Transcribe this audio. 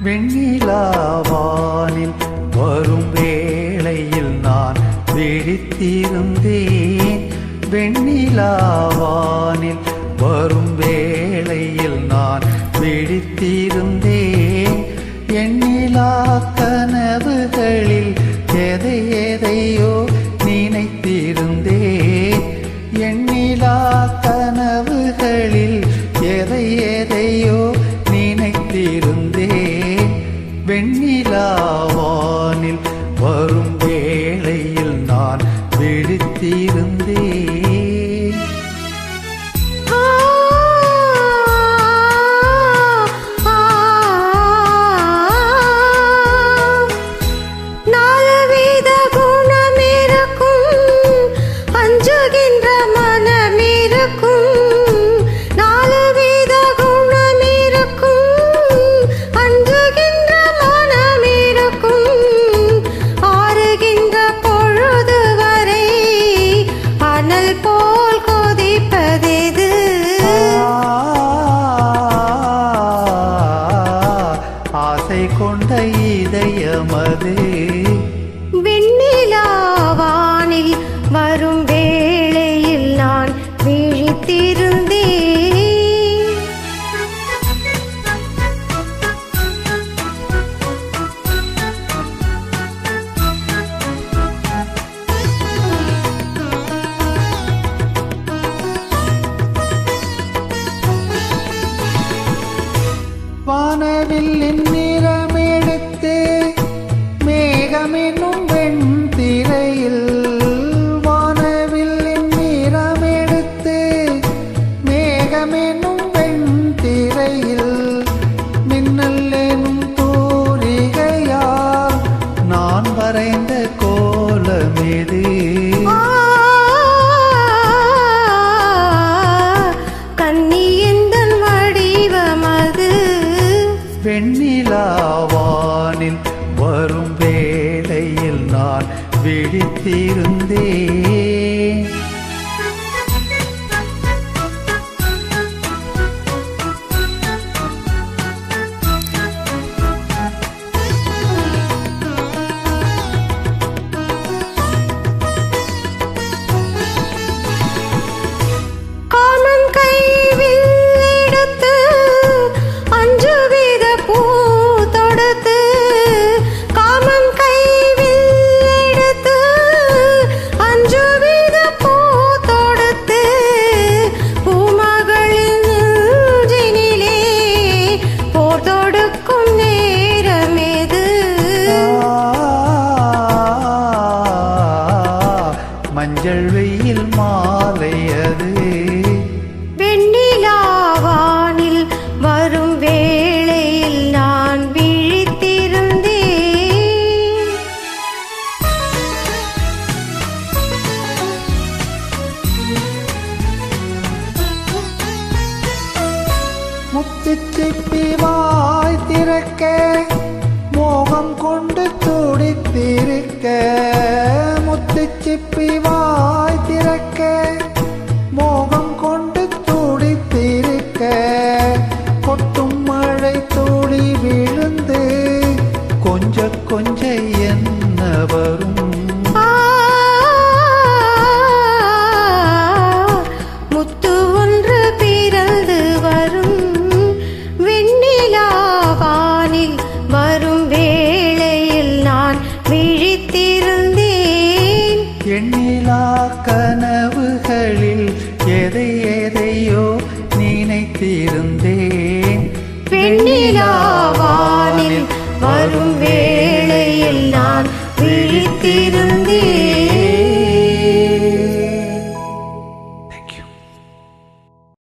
வெண்ணிலாவானில் வரும் வேளையில் நான் விழித்திருந்தேன். வெண்ணிலாவானில் வரும் வேளையில் நான் விழித்திருந்தேன். எண்ணிலா கனவுகளில் எதை எதையோ நினைத்திருந்தேன். எண்ணிலா கனவுகளில் எதை எதையோ நினைத்திருந்தேன். வெண்ணிலாவானில் வரும் வேளையில் நான் விழித்திருந்தேன். கொண்ட இதயமது வெண்ணிலாவானில் வரும் வேளையில் நான் விழித்திருந்தேன். வானவில்லின் நிறமெடுத்து மேகமெனும் வெண்திரையில், வானவில்லின் நிறமெடுத்து மேகமெனும் வெண்திரையில், மின்னல் எனும் தூரிகையால் நான் வரைந்த கோலமெது. வெண்ணிலாவானில் வரும் வேளையில் நான் விழித்திருந்தேன். மஞ்சள் வெயில் மாலையது. வெண்ணிலாவானில் வரும் வேளையில் நான் விழித்திருந்தேன். முத்துச்சிப்பி வாய் திறக்க மோகம் கொண்டு துடித்திருக்க, முத்துச்சிப்பி வாய் திறக்க மோகம் கொண்டு துடித்திருக்க, கொட்டும் மழை துளி விழுந்து கொஞ்ச கொஞ்ச என்ன வரும். முத்து ஒன்று பிறந்து வரும். வெண்ணிலாவானில் வரும் வேளையில் நான் விழித்திருந்தேன். எண்ணிலா கனவுகளில் எதை எதையோ நினைத்திருந்தேன். வெண்ணிலாவானில் வரும் வேளையில் நான் விழித்திருந்தேன்.